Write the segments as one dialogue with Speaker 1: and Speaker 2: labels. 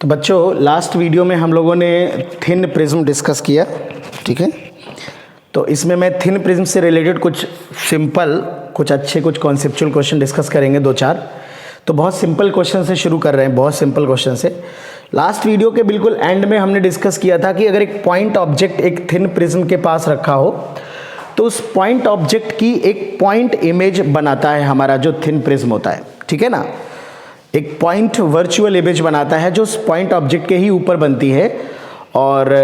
Speaker 1: तो बच्चों last video में हम लोगों ने थिन प्रिज्म डिस्कस किया, ठीक है। तो इसमें मैं थिन प्रिज्म से रिलेटेड कुछ सिंपल, कुछ अच्छे, कुछ कॉन्सेप्चुअल क्वेश्चन डिस्कस करेंगे, दो चार। तो बहुत सिंपल क्वेश्चन से शुरू कर रहे हैं, बहुत सिंपल क्वेश्चन से। लास्ट वीडियो के बिल्कुल एंड में हमने डिस्कस किया था कि अगर एक पॉइंट ऑब्जेक्ट एक थिन प्रिज्म के पास रखा हो तो उस पॉइंट ऑब्जेक्ट की एक पॉइंट इमेज बनाता है हमारा जो थिन प्रिज्म होता है, ठीक है ना। एक पॉइंट वर्चुअल इमेज बनाता है जो उस पॉइंट ऑब्जेक्ट के ही ऊपर बनती है। और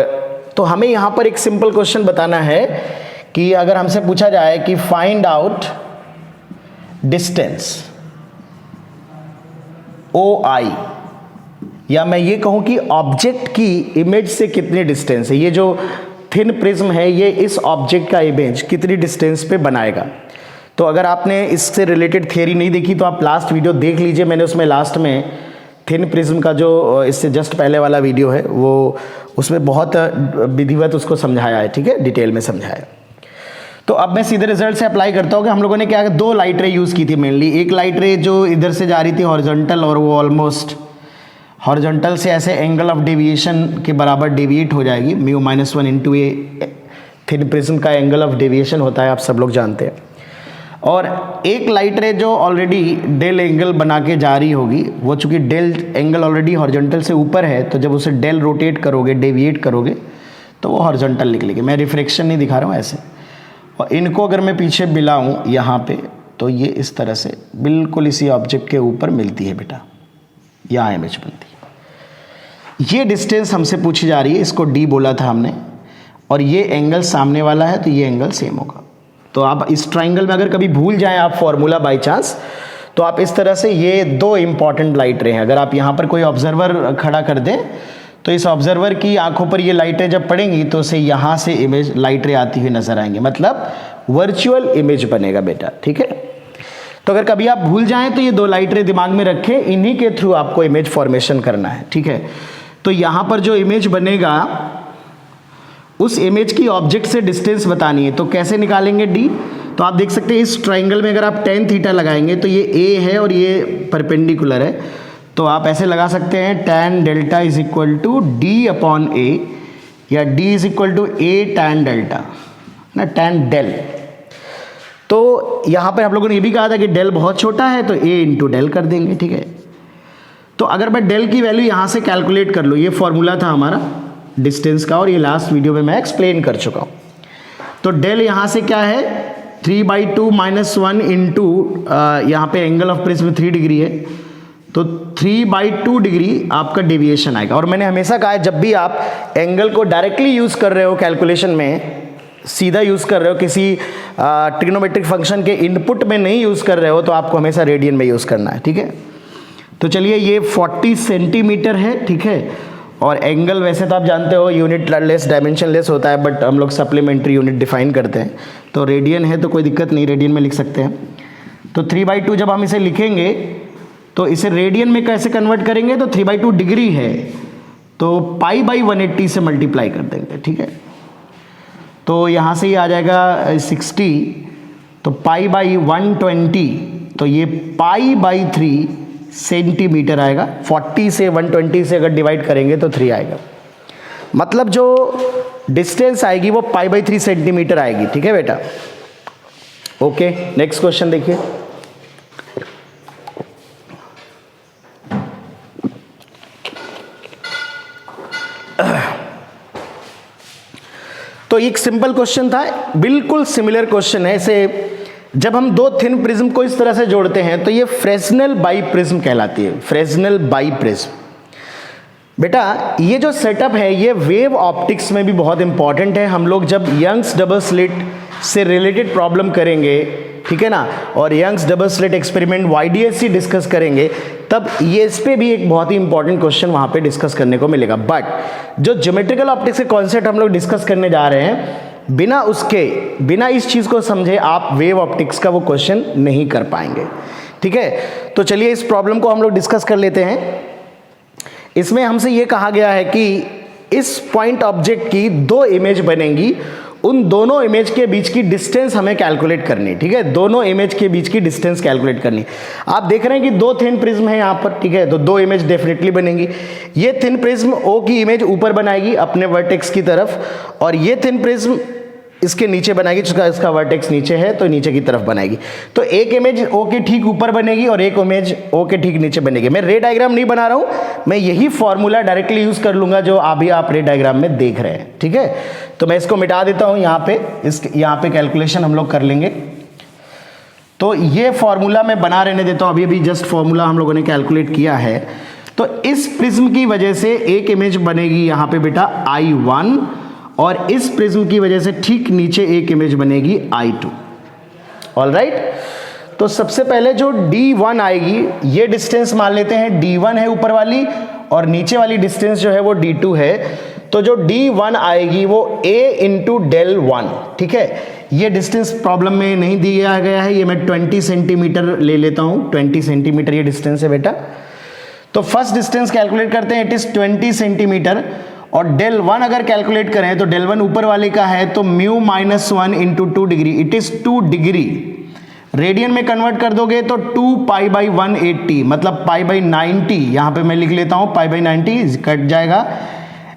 Speaker 1: तो हमें यहाँ पर एक सिंपल क्वेश्चन बताना है कि अगर हमसे पूछा जाए कि फाइंड आउट डिस्टेंस OI, या मैं ये कहूँ कि ऑब्जेक्ट की इमेज से कितनी डिस्टेंस है, ये जो थिन प्रिज्म है ये इस ऑब्जेक्ट का इमेज कितनी डिस्टेंस पे बनाएगा। तो अगर आपने इससे रिलेटेड थियरी नहीं देखी तो आप लास्ट वीडियो देख लीजिए, मैंने उसमें लास्ट में थिन प्रिज्म का जो इससे जस्ट पहले वाला वीडियो है वो उसमें बहुत विधिवत उसको समझाया है, ठीक है, डिटेल में समझाया। तो अब मैं सीधे रिजल्ट से अप्लाई करता हूँ कि हम लोगों ने क्या किया, दो लाइट रे यूज़ की थी मेनली। एक लाइट रे जो इधर से जा रही थी हॉरिजॉन्टल, और वो ऑलमोस्ट हॉरिजॉन्टल से ऐसे एंगल ऑफ डेविएशन के बराबर डेविएट हो जाएगी, μ-1 इंटू ए थिन प्रिज्म का एंगल ऑफ डेविएशन होता है, आप सब लोग जानते हैं। और एक लाइट रे जो ऑलरेडी डेल एंगल बना के जा रही होगी, वो चूंकि डेल एंगल ऑलरेडी हॉरिजॉन्टल से ऊपर है, तो जब उसे डेल रोटेट करोगे, डेविएट करोगे, तो वो हॉरिजॉन्टल निकलेगी। मैं रिफ्लेक्शन नहीं दिखा रहा हूँ ऐसे। और इनको अगर मैं पीछे मिलाऊँ यहाँ पे, तो ये इस तरह से बिल्कुल इसी ऑब्जेक्ट के ऊपर मिलती है बेटा, यहाँ इमेज बनती है। ये डिस्टेंस हमसे पूछी जा रही है, इसको D बोला था हमने, और ये एंगल सामने वाला है तो ये एंगल सेम होगा। तो आप इस ट्राइंगल में अगर कभी भूल जाएं आप फॉर्मूला बाय चांस, तो आप इस तरह से, ये दो इंपॉर्टेंट लाइट रे हैं, अगर आप यहाँ पर कोई ऑब्जर्वर खड़ा कर दें तो इस ऑब्जर्वर की आंखों पर ये लाइटें जब पड़ेंगी तो उसे यहाँ से इमेज लाइट रे आती हुई नजर आएंगे, मतलब वर्चुअल इमेज बनेगा बेटा, ठीक है। तो अगर कभी आप भूल जाएं तो ये दो लाइट रे दिमाग में रखें, इन्हीं के थ्रू आपको इमेज फॉर्मेशन करना है, ठीक है। तो यहाँ पर जो इमेज बनेगा उस इमेज की ऑब्जेक्ट से डिस्टेंस बतानी है, तो कैसे निकालेंगे D। तो आप देख सकते हैं इस ट्राइंगल में अगर आप tan थीटा लगाएंगे तो ये A है और ये परपेंडिकुलर है, तो आप ऐसे लगा सकते हैं tan delta is equal to D upon A, या D is equal to A tan delta ना, tan डेल। तो यहाँ पर हम लोगों ने ये भी कहा था कि डेल बहुत छोटा है तो A इंटू डेल कर देंगे, ठीक है। तो अगर मैं डेल की वैल्यू यहाँ से कैलकुलेट कर लूँ, ये फॉर्मूला था हमारा डिस्टेंस का, और ये लास्ट वीडियो में मैं एक्सप्लेन कर चुका हूँ। तो डेल यहाँ से क्या है, 3/2 - 1 इंटू यहाँ पे एंगल ऑफ प्रिज्म 3 डिग्री है, तो 3/2 डिग्री आपका डेविएशन आएगा। और मैंने हमेशा कहा है जब भी आप एंगल को डायरेक्टली यूज़ कर रहे हो कैलकुलेशन में, सीधा यूज़ कर रहे हो, किसी ट्रिग्नोमेट्रिक फंक्शन के इनपुट में नहीं यूज़ कर रहे हो, तो आपको हमेशा रेडियन में यूज़ करना है, ठीक है। तो चलिए ये 40 सेंटीमीटर है, ठीक है। और एंगल वैसे तो आप जानते हो यूनिट लेस, डायमेंशन लेस होता है, बट हम लोग सप्लीमेंट्री यूनिट डिफाइन करते हैं, तो रेडियन है तो कोई दिक्कत नहीं, रेडियन में लिख सकते हैं। तो 3/2 जब हम इसे लिखेंगे तो इसे रेडियन में कैसे कन्वर्ट करेंगे, तो 3/2 डिग्री है तो π/180 से मल्टीप्लाई कर देंगे, ठीक है। तो यहाँ से ही आ जाएगा 60, तो π/120, तो ये π/3 सेंटीमीटर आएगा। 40 से 120 से अगर डिवाइड करेंगे तो 3 आएगा, मतलब जो डिस्टेंस आएगी वो π/3 सेंटीमीटर आएगी, ठीक है बेटा। ओके, नेक्स्ट क्वेश्चन देखिए। तो एक सिंपल क्वेश्चन था, बिल्कुल सिमिलर क्वेश्चन है। इसे जब हम दो थिन प्रिज्म को इस तरह से जोड़ते हैं तो ये फ्रेस्नेल बाई प्रिज्म कहलाती है, फ्रेस्नेल बाई प्रिज्म। बेटा ये जो सेटअप है ये वेव ऑप्टिक्स में भी बहुत इंपॉर्टेंट है। हम लोग जब यंग्स डबल स्लिट से रिलेटेड प्रॉब्लम करेंगे, ठीक है ना, और Young's double slit experiment YDSC discuss करेंगे, तब ये इस पे भी एक बहुत ही इंपॉर्टेंट क्वेश्चन वहाँ पे डिस्कस करने को मिलेगा। बट जो ज्योमेट्रिकल ऑप्टिक्स के कॉन्सेप्ट हम लोग डिस्कस करने जा रहे हैं, बिना इस चीज़ को समझे आप वेव ऑप्टिक्स का वो क्वेश्चन नहीं कर पाएंगे, ठीक है। तो चलिए इस प्रॉब्लम को हम लोग डिस्कस कर लेते हैं। इसमें हमसे ये कहा गया है कि इस पॉइंट ऑब्जेक्ट की दो इमेज बनेंगी उन दोनों इमेज के बीच की डिस्टेंस हमें कैलकुलेट करनी है, ठीक है। दोनों इमेज के बीच की डिस्टेंस कैलकुलेट करनी है। आप देख रहे हैं कि दो थिन प्रिज्म है यहाँ पर, ठीक है, तो दो इमेज डेफिनेटली बनेंगी। ये थिन प्रिज्म ओ की इमेज ऊपर बनाएगी अपने वर्टेक्स की तरफ, और ये थिन प्रिज्म इसके नीचे बनाएगी, जिसका इसका वर्टेक्स नीचे है तो नीचे की तरफ बनाएगी। तो एक इमेज ओ के ठीक ऊपर बनेगी और एक इमेज ओ के ठीक नीचे बनेगी। मैं रे डायग्राम नहीं बना रहा हूं, मैं यही फॉर्मूला डायरेक्टली यूज कर लूंगा जो अभी आप रे डायग्राम में देख रहे हैं, ठीक है। तो मैं इसको मिटा देता हूं यहाँ पे, यहाँ पे कैलकुलेशन हम लोग कर लेंगे। तो ये फॉर्मूला मैं बना रहने देता हूं, अभी जस्ट फॉर्मूला हम लोगों ने कैलकुलेट किया है। तो इस प्रिज्म की वजह से एक इमेज बनेगी यहाँ पे बेटा I1, और इस प्रिज्म की वजह से ठीक नीचे एक इमेज बनेगी I2। ऑलराइट, तो सबसे पहले जो D1 आएगी, ये डिस्टेंस मान लेते हैं D1 है ऊपर वाली, और नीचे वाली डिस्टेंस जो है वो D2 है। तो जो D1 आएगी वो A इंटू डेल 1, ठीक है। ये डिस्टेंस प्रॉब्लम में नहीं दिया गया है, ये मैं 20 सेंटीमीटर ले लेता हूं, 20 सेंटीमीटर ये डिस्टेंस है बेटा। तो फर्स्ट डिस्टेंस कैलकुलेट करते हैं, इट इज 20 सेंटीमीटर, और डेल 1 अगर कैलकुलेट करें तो डेल 1 ऊपर वाले का है, तो mu minus 1 into 2 degree, it is 2 degree. Radian में कन्वर्ट कर दोगे तो 2 पाई बाई 180, मतलब पाई बाई 90, यहां पे मैं लिख लेता हूं पाई बाई 90 कट जाएगा,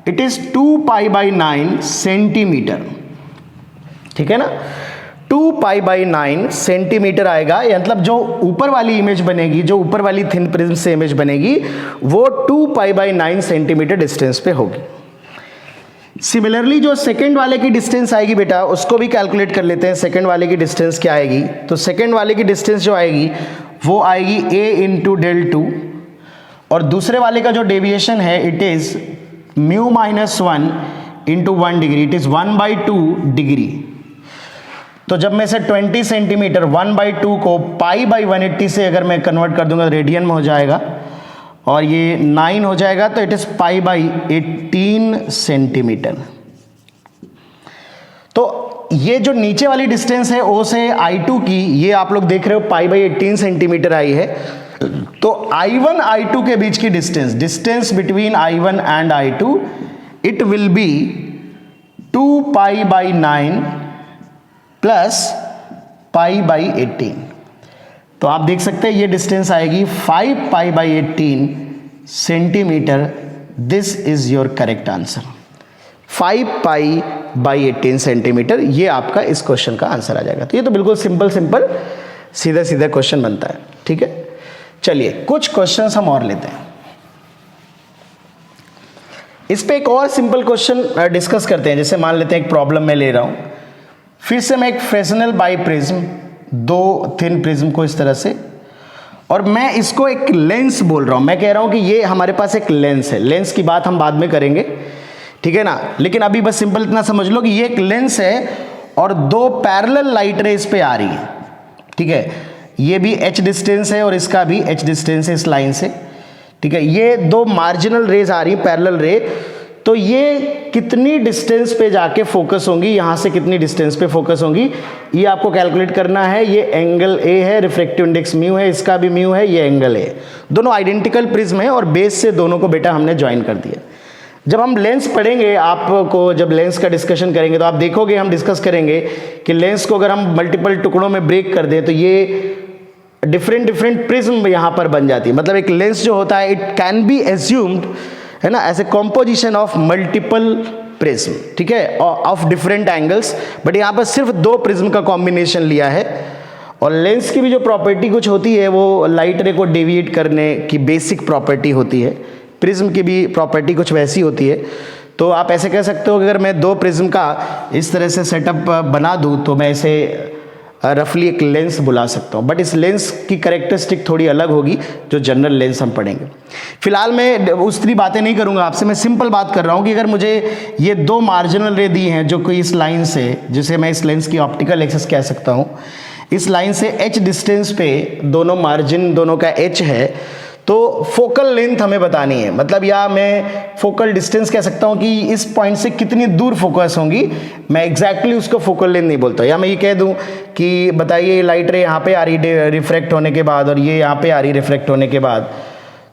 Speaker 1: it is 2 pi by 9 centimetre, ठीक है ना। 2 पाई बाई 9 सेंटीमीटर आएगा, मतलब जो ऊपर वाली इमेज बनेगी, जो ऊपर वाली थिन प्रिज्म से इमेज बनेगी, वो 2 पाई बाई 9 सेंटीमीटर डिस्टेंस पे होगी। सिमिलरली जो सेकंड वाले की डिस्टेंस आएगी बेटा, उसको भी कैलकुलेट कर लेते हैं। सेकंड वाले की डिस्टेंस क्या आएगी? तो सेकंड वाले की डिस्टेंस जो आएगी वो आएगी a इंटू डेल 2, और दूसरे वाले का जो डेविएशन है it is mu minus 1 into 1 degree, it is 1/2 degree. तो जब मैं से 20 सेंटीमीटर 1/2 को पाई बाई 180 से अगर मैं कन्वर्ट कर दूंगा रेडियन में हो जाएगा, और ये 9 हो जाएगा, तो it is pi by 18 centimetre. तो ये जो नीचे वाली डिस्टेंस है ओ से I2 की, ये आप लोग देख रहे हो पाई बाई 18 सेंटीमीटर आई है। तो I1 I2 के बीच की distance between I1 and I2, it will be 2 pi by 9 plus pi by 18। तो आप देख सकते हैं ये डिस्टेंस आएगी 5 pi by 18 centimetre. This is your correct answer, 5 pi by 18 centimetre, ये आपका इस क्वेश्चन का आंसर आ जाएगा। तो ये तो बिल्कुल सिंपल सीधा सीधा क्वेश्चन बनता है, ठीक है। चलिए कुछ क्वेश्चंस हम और लेते हैं, इस पे एक और सिंपल क्वेश्चन डिस्कस करते हैं। जैसे मान लेते हैं एक प्रॉब्लम मैं ले रहा हूं, फिर से मैं एक फ्रेस्नेल बाई प्रिज्म, दो थिन प्रिज्म को इस तरह से, और मैं इसको एक लेंस बोल रहा हूं। मैं कह रहा हूं कि ये हमारे पास एक लेंस है, लेंस की बात हम बाद में करेंगे, ठीक है ना। लेकिन अभी बस सिंपल इतना समझ लो कि ये एक लेंस है और दो पैरेलल लाइट रे इस पे आ रही है, ठीक है। ये भी h डिस्टेंस है और इसका भी h डिस्टेंस है इस लाइन से, ठीक है। ये दो मार्जिनल रेज आ रही है, पैरेलल रे। तो ये कितनी डिस्टेंस पे जाके फोकस होंगी, यहां से कितनी डिस्टेंस पे फोकस होंगी, ये आपको कैलकुलेट करना है। ये एंगल A है, रिफ्रैक्टिव इंडेक्स म्यू है, इसका भी म्यू है, ये एंगल A, दोनों आइडेंटिकल प्रिज्म है और बेस से दोनों को बेटा हमने ज्वाइन कर दिया। जब हम लेंस पढ़ेंगे, आपको जब लेंस का डिस्कशन करेंगे तो आप देखोगे, हम डिस्कस करेंगे कि लेंस को अगर हम मल्टीपल टुकड़ों में ब्रेक कर दें तो ये डिफरेंट प्रिज्म यहां पर बन जाती है। मतलब एक लेंस जो होता है, इट कैन बी एज्यूम्ड, है ना, as a composition of multiple prism, ठीक है, ऑफ डिफरेंट एंगल्स। बट यहाँ पर सिर्फ दो प्रिज्म का कॉम्बिनेशन लिया है। और लेंस की भी जो प्रॉपर्टी कुछ होती है वो लाइट रे को डेविएट करने की बेसिक प्रॉपर्टी होती है, प्रिज्म की भी प्रॉपर्टी कुछ वैसी होती है। तो आप ऐसे कह सकते हो कि अगर मैं दो प्रिज्म का इस तरह से सेटअप बना दूं तो मैं इसे रफली एक लेंस बुला सकता हूं। बट इस लेंस की कैरेक्टरिस्टिक थोड़ी अलग होगी जो जनरल लेंस हम पढ़ेंगे। फिलहाल मैं उस तरह बातें नहीं करूंगा आपसे, मैं सिंपल बात कर रहा हूं कि अगर मुझे ये दो मार्जिनल रे दी हैं जो कि इस लाइन से, जिसे मैं इस लेंस की ऑप्टिकल एक्सिस कह सकता हूं, इस लाइन से h डिस्टेंस पे दोनों मार्जिन दोनों का h है, तो फोकल लेंथ हमें बतानी है। मतलब या मैं फोकल डिस्टेंस कह सकता हूं कि इस पॉइंट से कितनी दूर फोकस होंगी, मैं एग्जैक्टली उसको फोकल लेंथ नहीं बोलता। या मैं ये कह दूं कि बताइए लाइट रे यहाँ पे आ रही रिफ्रैक्ट होने के बाद और ये यहाँ पे आ रही रिफ्रैक्ट होने के बाद,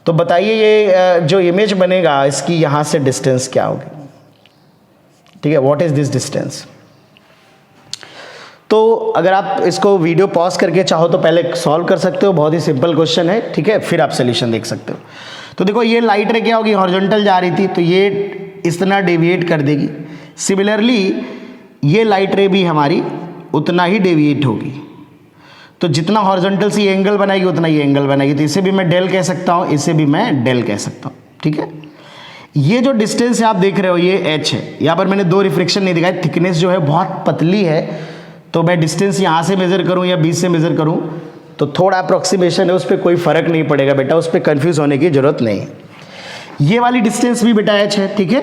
Speaker 1: तो बताइए ये जो इमेज बनेगा इसकी यहाँ से डिस्टेंस क्या होगी, ठीक है, व्हाट इज दिस डिस्टेंस। तो अगर आप इसको वीडियो पॉज करके चाहो तो पहले सॉल्व कर सकते हो, बहुत ही सिंपल क्वेश्चन है, ठीक है, फिर आप सोल्यूशन देख सकते हो। तो देखो ये लाइट रे क्या होगी, हॉरिजॉन्टल जा रही थी तो ये इतना डेविएट कर देगी। सिमिलरली ये लाइट रे भी हमारी उतना ही डेविएट होगी, तो जितना हॉरिजॉन्टल से ये एंगल बनाएगी उतना ये एंगल बनाएगी। तो इसे भी मैं डेल कह सकता हूँ, इसे भी मैं डेल कह सकता हूँ, ठीक है। ये जो डिस्टेंस आप देख रहे हो ये h है। यहाँ पर मैंने दो रिफ्लेक्शन नहीं दिखाई, थिकनेस जो है बहुत पतली है, तो मैं डिस्टेंस यहाँ से मेजर करूँ या बीच से मेजर करूँ तो थोड़ा अप्रोक्सीमेशन है, उस पर कोई फर्क नहीं पड़ेगा बेटा, उस पर कन्फ्यूज होने की जरूरत नहीं है। ये वाली डिस्टेंस भी बेटा h है, ठीक है।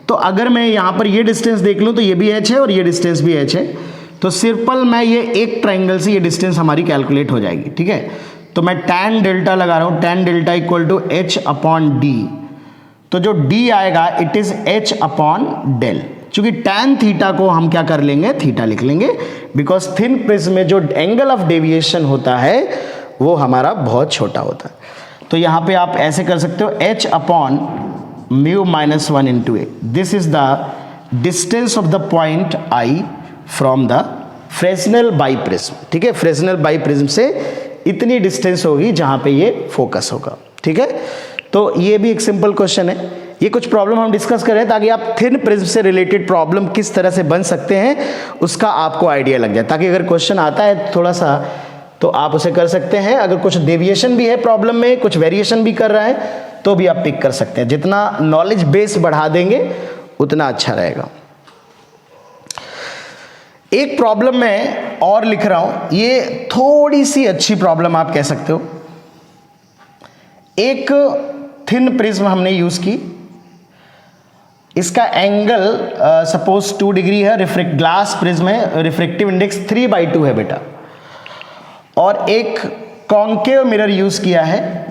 Speaker 1: तो अगर मैं यहाँ पर ये डिस्टेंस देख लूँ तो ये भी h है और ये डिस्टेंस भी h है, तो सिंपल मैं ये एक ट्राइंगल से ये डिस्टेंस हमारी कैलकुलेट हो जाएगी, ठीक है। तो मैं tan डेल्टा लगा रहा हूँ, tan delta equal to h upon d, तो जो d आएगा it is h upon del. चूंकि tan थीटा को हम क्या कर लेंगे, थीटा लिख लेंगे, बिकॉज थिन प्रिज्म में जो एंगल ऑफ डेविएशन होता है वो हमारा बहुत छोटा होता है। तो यहाँ पे आप ऐसे कर सकते हो h upon mu minus 1 into A, this is the distance of the point I from the Fresnel by prism, ठीक है। फ्रेस्नेल बाई प्रिज्म से इतनी डिस्टेंस होगी जहाँ पे ये फोकस होगा, ठीक है। तो ये भी एक सिंपल क्वेश्चन है। ये कुछ प्रॉब्लम हम डिस्कस कर रहे हैं ताकि आप थिन प्रिज्म से रिलेटेड प्रॉब्लम किस तरह से बन सकते हैं उसका आपको आइडिया लग जाए, ताकि अगर क्वेश्चन आता है थोड़ा सा तो आप उसे कर सकते हैं। अगर कुछ डेविएशन भी है प्रॉब्लम में, कुछ वेरिएशन भी कर रहा है तो भी आप पिक कर सकते हैं। जितना नॉलेज बेस बढ़ा देंगे उतना अच्छा रहेगा। एक प्रॉब्लम मैं और लिख रहा हूं, ये थोड़ी सी अच्छी प्रॉब्लम आप कह सकते हो। एक थिन प्रिज्म हमने यूज की, इसका एंगल सपोज 2 डिग्री है, ग्लास प्रिज्म है, रिफ्रेक्टिव इंडेक्स 3/2 है बेटा, और एक कॉन्केव मिरर यूज किया है।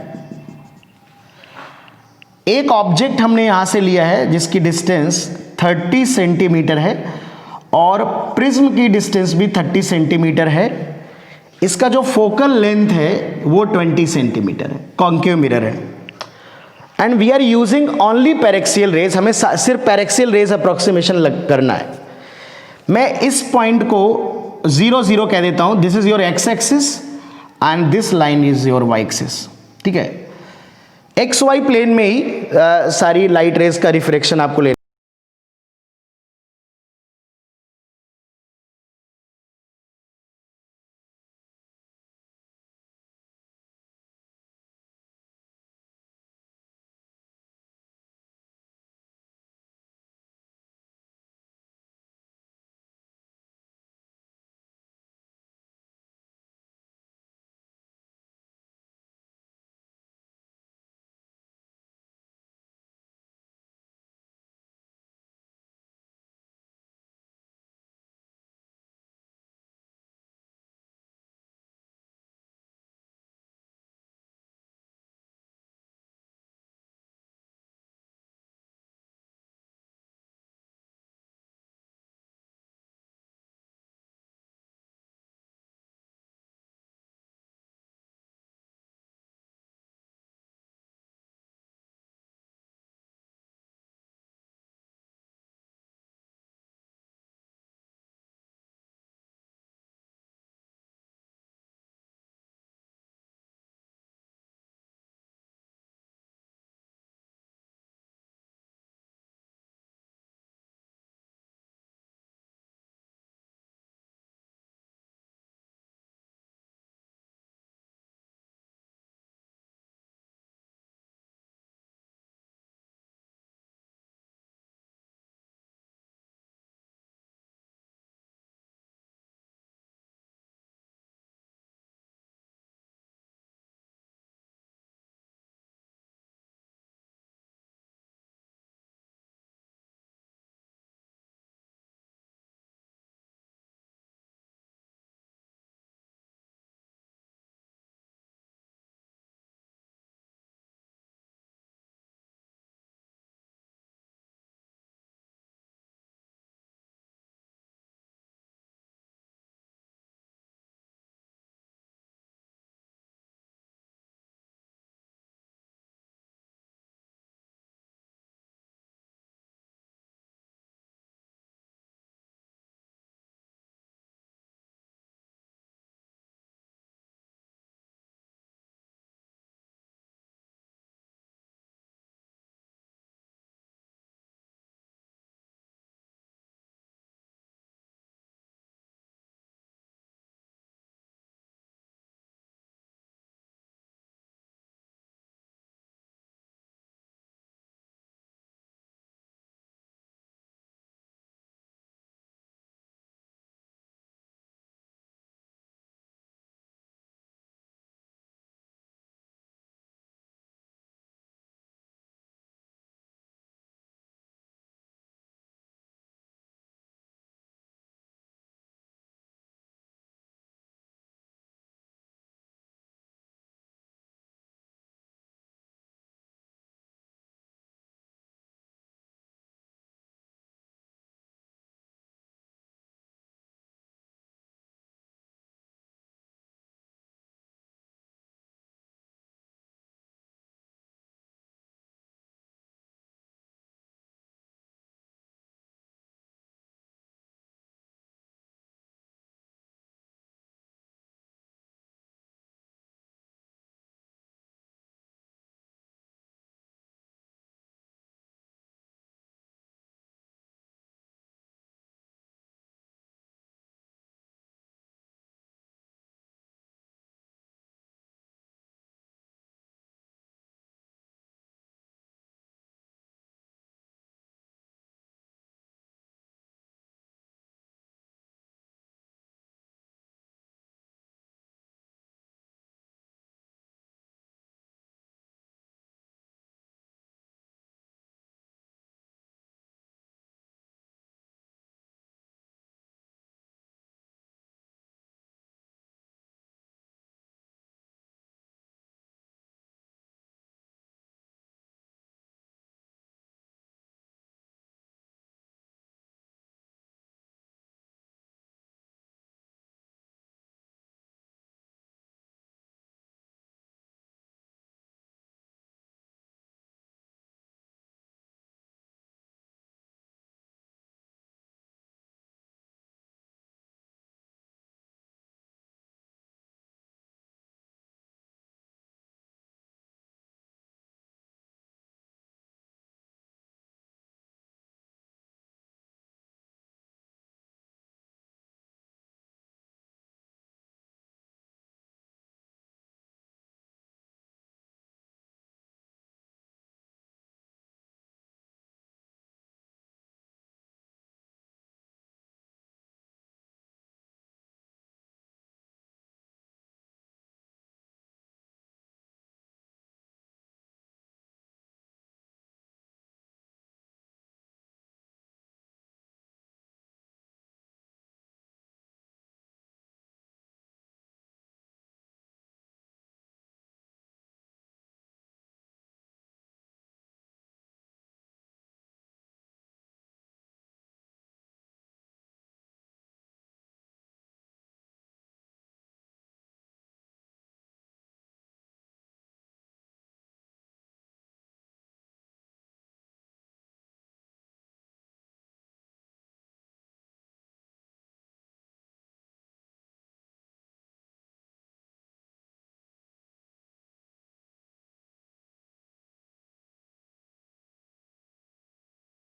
Speaker 1: एक ऑब्जेक्ट हमने यहां से लिया है जिसकी डिस्टेंस 30 सेंटीमीटर है और प्रिज्म की डिस्टेंस भी 30 सेंटीमीटर है। इसका जो फोकल लेंथ है वो 20 सेंटीमीटर है, कॉन्केव मिरर है, and we are using only paraxial rays. हमें सिर्फ पैरेक्सियल रेज अप्रोक्सीमेशन करना है। मैं इस पॉइंट को 0 0 कह देता हूं, this is your x axis and this line is your y axis, ठीक है। एक्स वाई प्लेन में ही सारी लाइट रेज का रिफ्लेक्शन आपको ले